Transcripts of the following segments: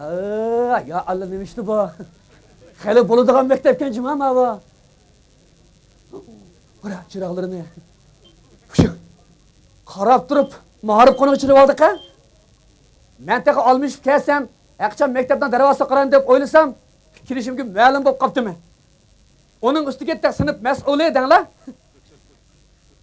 Ya Allah demişti bu. Hele buludağın mektepken cimama bu. Bırak çıraqlarını. Şu, qarab durup, mağarib qonaq chirib oldik ha? Men taqa olmishib kelsam, aqcham maktabdan darvoza qaran deb o'ylasam, kirishimga ma'lum bo'lib qopdimi? Onun ustiga taqa sinf mas'uli edinglar.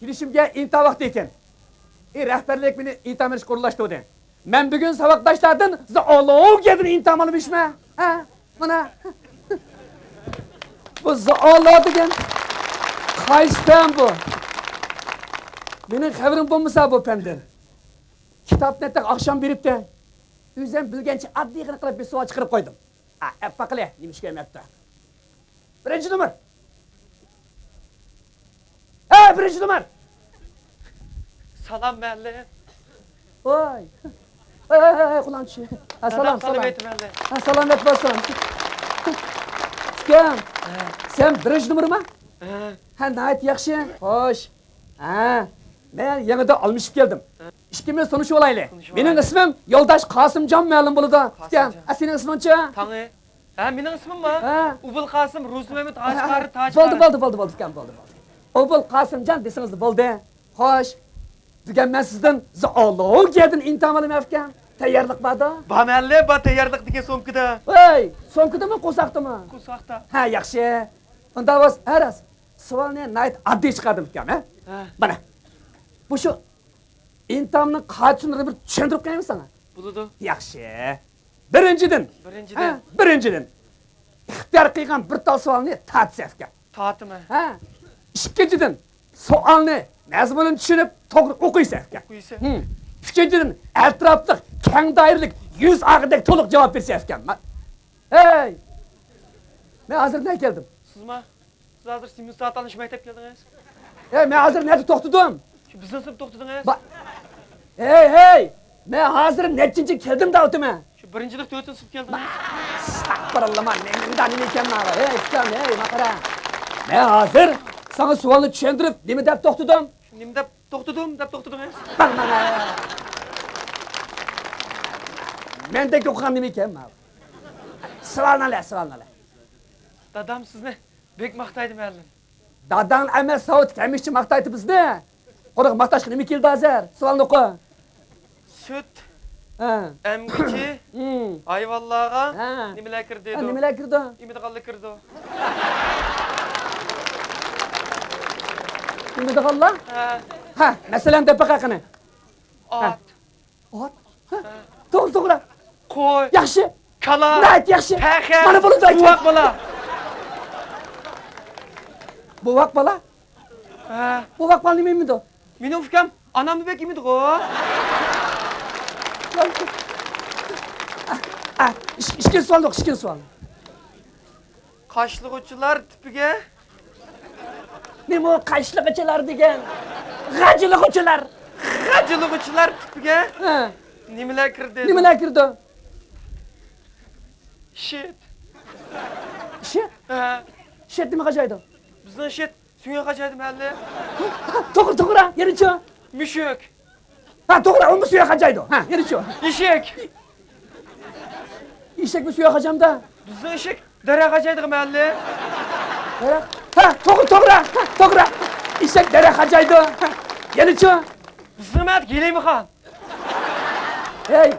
Kirishimga inta vaqti ekan. Rahbarlik meni inta berish qo'llashdi. Men bugun saboqdoshlardan zoologiyadan inta olmishman. Ha? Mana. Bu zoologiya degan qaysidan bu? Mening xabarim bo'lmasa bu pandan. Kitobni taqa oqshom beribdi. O'zim bilgancha oddiy qilib bir savol chiqarib qo'ydim. Paqile, nima ish kelmoqda? Birinchi numar. Birinchi numar. Salam məlli. Oy. Qulanchi. Salam. Salam et bo'lsin. Kim? Sen birinchi numarmi? Nayt yaxshi. Xo'sh. Men yanada almışıp geldim. İşkimiz tanışıp olaylı. Benim ismim Yoldaş Kasımcan ma'lum bo'ladi. Senin isminchi? Tanı. Mening ismim mi? Ubul Kasım, Rus Mehmet Aşkari Taç. Bo'ldi. Ubul Kasımcan desiniz bo'ldi. Xo'sh. Degan men sizdan zoologiyadan imtihon olmayapman. Tayyorlik borda? Ba məlli, ba tayyorlik degan so'mkida. Voy, so'mkidami, qo'saqdimi? Qo'saqda. Yaxshi. Unda biz aras savolni nayt oddiy chiqardim ekan, ha? Mana. Bu şu imtihanın qaçını bir tushuntirib qo'yaymi sana? Bo'ladi. Yaxshi. Birinchidan. İxtiyar qilgan bir tal savolni tatsafga. Tatimi. Ikkinchidan savolni mazmunini tushunib to'g'ri o'qiysan. Uchinchidan atrofliq, keng doiralik, yuz og'idek to'liq javob bersan. Hey! Men hozir ne keldim? Sizmi? Siz hozir Siemens Satanish maktab keldingiz? Men hozir nerda to'xtadim? Bizden sınıf toxtadınız. Hey! Men hozir nechinchi keldim da o'timi? Şu birinchilik 4-chi sınıf keldingiz. Astagfirullah, mendan nima ekanman? Hey, maqara. Men hozir sana savolni tushuntirib, nima deb to'xtadim? Nima deb to'xtadingiz? Mana. Mendek o'qigan nima ekanman? Savolnalar. Dadam sizni bek maqtaydi ma'lum. Dadan emas, savut kamishchi maqtaydi bizni. Qo'rq maqtashga nima keldi hozir? Savolni o'qi. Süt. Emgichi. Ayvallaga nimalar kirdi dedi. Nimalar kirdi? Imidaqallar kirdi. Imidaqallar? Masalan deb baqaqini. Ot. To'g'ri. Qo'y. Yaxshi. Kala. Nayt yaxshi. Mana buni ayt. Buvaq bola. Buvaq bola? Buvaq bola nima edi? Mening fikrim, anamni bek imidi-ku. İşkin sual. Qaşlıqçılar tipiga. Nima o qaşlıqçılar degan? G'ajliqçılar. G'ajliqçılar tipiga. Nimalar kirdi? Shit. Shit nima qajaydi? Bizning shit suya qajaydi ma'lum. To'g'ri, yerichi. Mushuk. To'g'ri, u suya qajaydi. Yerichi. Eshak. Eshak mi suya qajamda? Bizning eshak dara qajaydi ma'lum. To'g'ri. Eshak dara qajaydi. Yerichi. Bizning mat Gelaymiqon. Hey.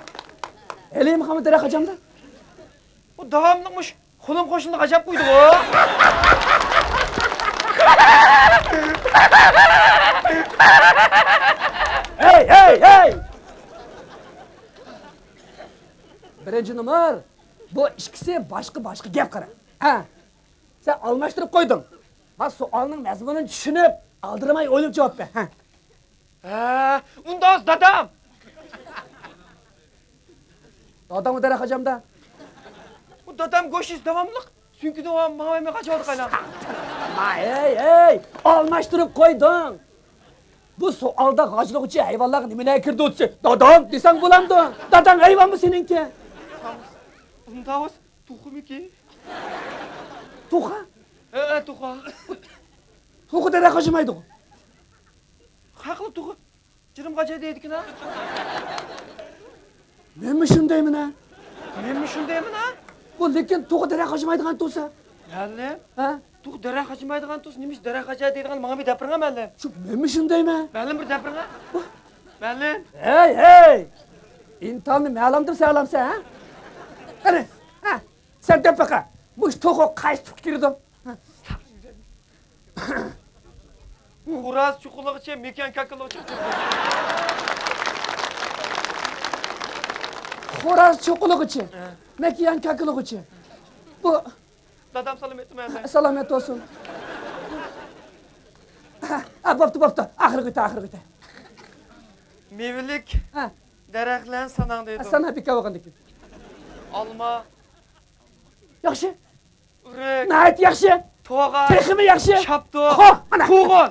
Gelaymiqon dara qajamda? Bu davomliqmish. Qo'lim qo'shildi qajab qo'ydi-ku. Hey! Birinci numar. Bu ikisi başka gap qara. Sen almashtirib qo'yding. Men savolning mazmunini tushunib, aldirmay o'ylab javob ber. Unda dadam. Dadam dara qajamda. Bu dadam go'shingiz davomliq. Çünkü devam mavime kaçadı kaynak. Hey! Almashtirib qo'yding. Bu sualda g'ajliqchi hayvonlar nimalar kirdi o'tsa, dadam desang bo'lamdi. Dadang hayvonmi seninki? Unda o'z tuxumiki. Tuxa? Tuxa. Tuxa dara qajmaydi. Haqli tuxa. Jirim qajaydi edik-na. Menmi shundaymi-na? Men mi shundayman ha? Bu lekin to'g'ri daraxt achimaydigan to'sa. Mallim. Ha? Tuq daraxt achimaydigan tus, nimish daraxt achadi deydigan menga bir dapiringa mallim. Shu menmi shundaymi? Mallim bir dapiringa. Mallim. Hey, hey! İntihamını ma'lumdir sağlamsa, ha? Qani, ha? Sen deb baqa. Bu to'g'ri qaysi tuq kirdi? Xo'roz chuqullig'icha mekan kakillig'icha chiqdi. Xo'roz cho'qiligichi. Mekiyan kakiligichi. Bu Dadam salomat mallim. salomat olsun. Ha, bo'pti, bo'pti. Oxirgi o'ta. Mevilik Ha, daraxtlarni sanang deydi. sana bir kavgandik. Alma, Yaxshi. urik, Nayt yaxshi. to'g'a, Texmi yaxshi. shaptoq, Ha, mana. qo'g'on.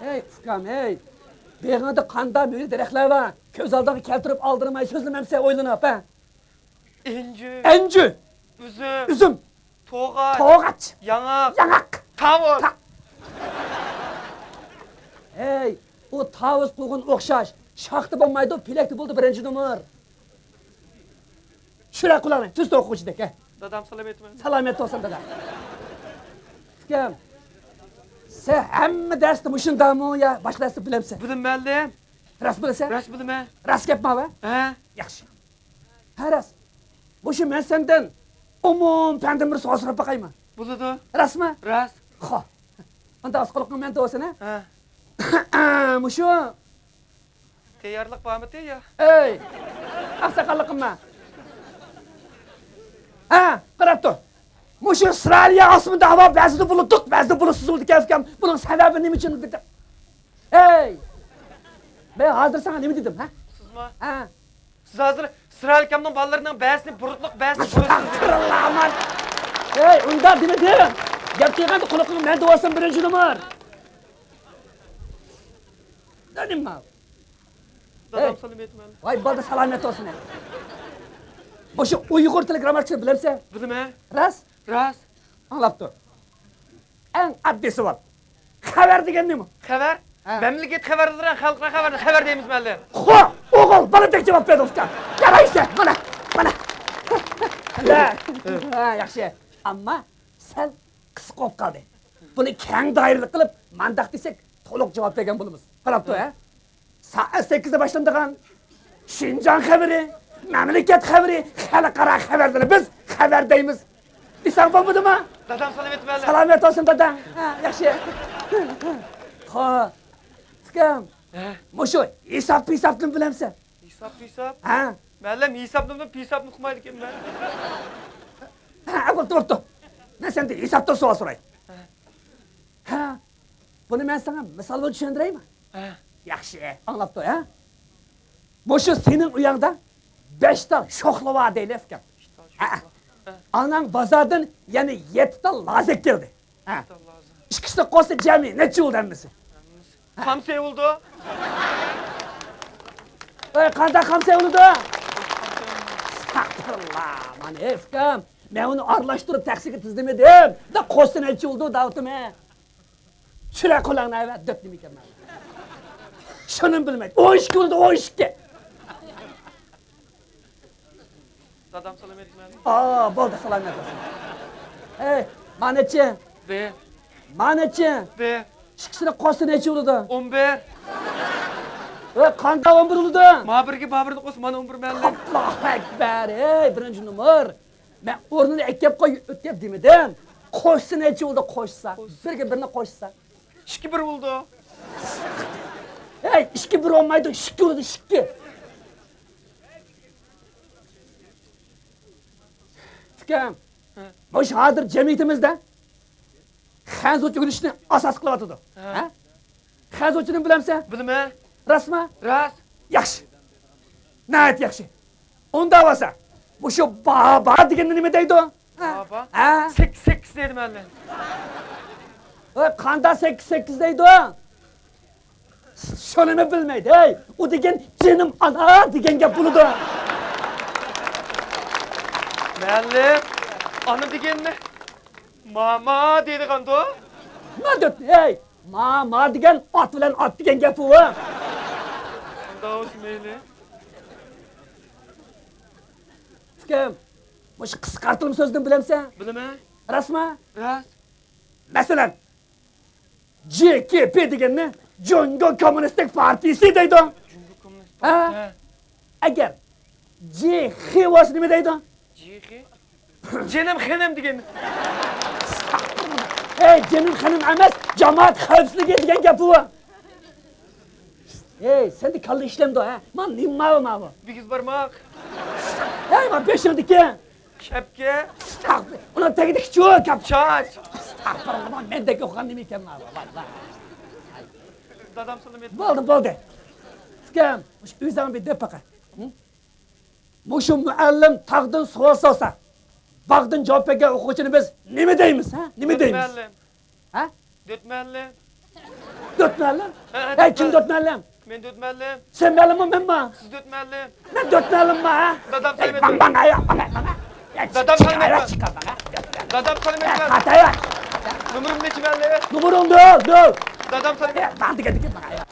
Hey, ukam, hey. Beg'ada qanda mevli daraxtlar bor. Ko'z oldiga keltirib oldirmay so'zlamamsa o'ylanib, ha? Inji, Enju, uzum, üzüm, to'g'a, to'g'ach, yangaq, yangaq. tavus. Hey, o tavus qo'g'in o'xshash. Shoxda bo'lmaydi, pilakda bo'ldi birinchi nomer. Shura qulani, tuz o'quvchidek, ha. Dadam salomatmi? Salomat bo'lsin dada. Ukam, sen hamma darsni mushundami ya boshlasini bilamsan? Bilim mallim. Ras bilasan? Ras bilma. Ras gapmi? Ha? Yaxshi. Ha, ras. Mushu men sendan umum pandim bir so'z so'rab baqayman. Bo'ladi. Rasmi? Ras. Xo'p. Unda asqoliqni men to'sana. Ha. Mushu. Tayyorlik bormi ya? Ey! Aqsaqalliqimma. Ha, qarab tur. Mushu Avstraliya osmida havo ba'zida bulutliq, ba'zida bulutsiz bo'ldi ekan. Buning sababi nima uchun dedim. Ey! Ben hozir sana nima dedim, ha? Sizmi? Ha. Siz hozir Siralkamning bolalarining ba'sini burutliq, ba'sini bulutsiz. Qirlaman. Ey, unda demedim. Gap kelganda quloqing men devorsam birinchi nomer. Nima? Dadam salomatmi? Voy, bo'ldi salomat olsun. O'sha Uyg'ur tili grammatikasini bilamsan? Bilma. Ras? Ras. Anlab tur. Eng addisi bor. Xabar degan nima? Xabar? Ha. Mamlakat xabarlaridan xalqqa xabar deymiz mallim. Xo'p, o'g'il, boladek javob berdi ukan. Yaraysa, mana. Ha, yaxshi. Ammo sen qisqa qolib qoldi. Buni keng doiralik qilib, mandaq desak, to'liq javob bergan bo'lamiz. Qarab tur, ha? Soat 8 da boshlanadigan Shinjon xabari, mamlakat xabari, xalqaro xabarlar biz xabar deymiz. Desam bo'lmadimi? Dadam salomatmi mallim? Salomat olsun dadam. Ha, yaxshi. Xo'p. Ukam, Ha. mushu hisob-pisobni bilamsan? Hisob. Ha? Mallim hisobni pisobni qilmaydi ekanman. Ha, bo'pti. Men sendan hisobda savol so'rayman. Ha. Buni men sana misol bilan tushuntiraymi? Ha. Yaxshi, anglab tur, ha? Mushu sening uyingda 5 ta sho'xlava deylik ekan. Ha. Anang bozordan yana 7 ta lazak keldi. Ha. Ikkisi qo'shsa jami necha o'ldanmisi? Qamsa bo'ldi. Ey, qanday qamsa o'ldi? Astagfirullah. Mana efkam, men uni aralashtirib taksiga tizdimedim. Da qo'shsa necha o'ldi davtime. Shura qo'langni ayvat deb nima ekan men. Shuni bilmaydi. 12 o'ldi, 12. Dadam salomatmi mallim? Bo'ldi, salomat bo'lsin. Ey, manachi, Be. manachi. Be. Ikkisini qo'shsa necha o'ldi? 11. Ey, qanday 11 o'ldi? Babirga babirni qo'sh, mana 11 mallim. Allohu akbar. Ey, birinchi nomer. Men o'rnini ekkab qo'y, o'tkab demedim. Qo'shsa necha o'ldi, qo'shsa. Birga birini qo'shsa. 2-1 bo'ldi. Ey, 2-1 olmaydi, 2 o'ldi, 2. Ukam, bu hozir jamiyatimizda xanzochi yurishni asos qilyotdi. Ha? Xanzochini bilamsan? Bilma. Rasmi? Ras. Yaxshi. Nayt yaxshi. Unda bo'lsa, bu shu baba deganni nima deydi? Baba. Ha? 8 deydi mallim. Ey, qanday 8 deydi? Shuni bilmaydi. Ey, u degan jinim ana degan gap bo'ladi. Mallim. Ana deganni mama deydi qando. Nima deydi? Ey, mama degan ot bilan ot degan gap u. Davos meyli. Kim? Muş qisqartılma so'zini bilamsan? Bilaman. Rasmi? Ras. Masalan, JKP deganni Jongo Kommunistik Partiyasi deydi. Jungo kommunist. Ha? Agar JX bo'lsa nima deydi? Jiqi. Jenim xenem degan. Ey, jenim xanim emas, jamoat xavfsizligi degan gap bu. Ey, sende kalla ishlamdi ha? Man nima bu? Bigiz barmoq. Ey, man beshingdiki. Shapka. Uni tagidagi cho'k kap. Charch. Astag'firullah, mendagi o'qigan nima ekan mana vallahi. Dadam salam etdi. Bo'ldi. Kim? Mush o'zing bir deb baqa. Mushu muallim taqdan savol solsa, vaqtdan javob bergan o'quvchini biz nima deymiz, ha? Nima deymiz? Muallim. Ha? Dört muallim. Dört muallim? Ha, Ey, kim dört muallim? Men dört muallim. Sen muallimmi, menmi? Siz dört muallim. Men dört muallimmi, ha? Dadam Ey, salam etdi. bana ya. Dadam salam etdi. Chiqar bana. Dadam salam etdi. Ataya. Numarim nechi muallim? Numarini dur. Dadam salam etdi. Bandiga bana ya.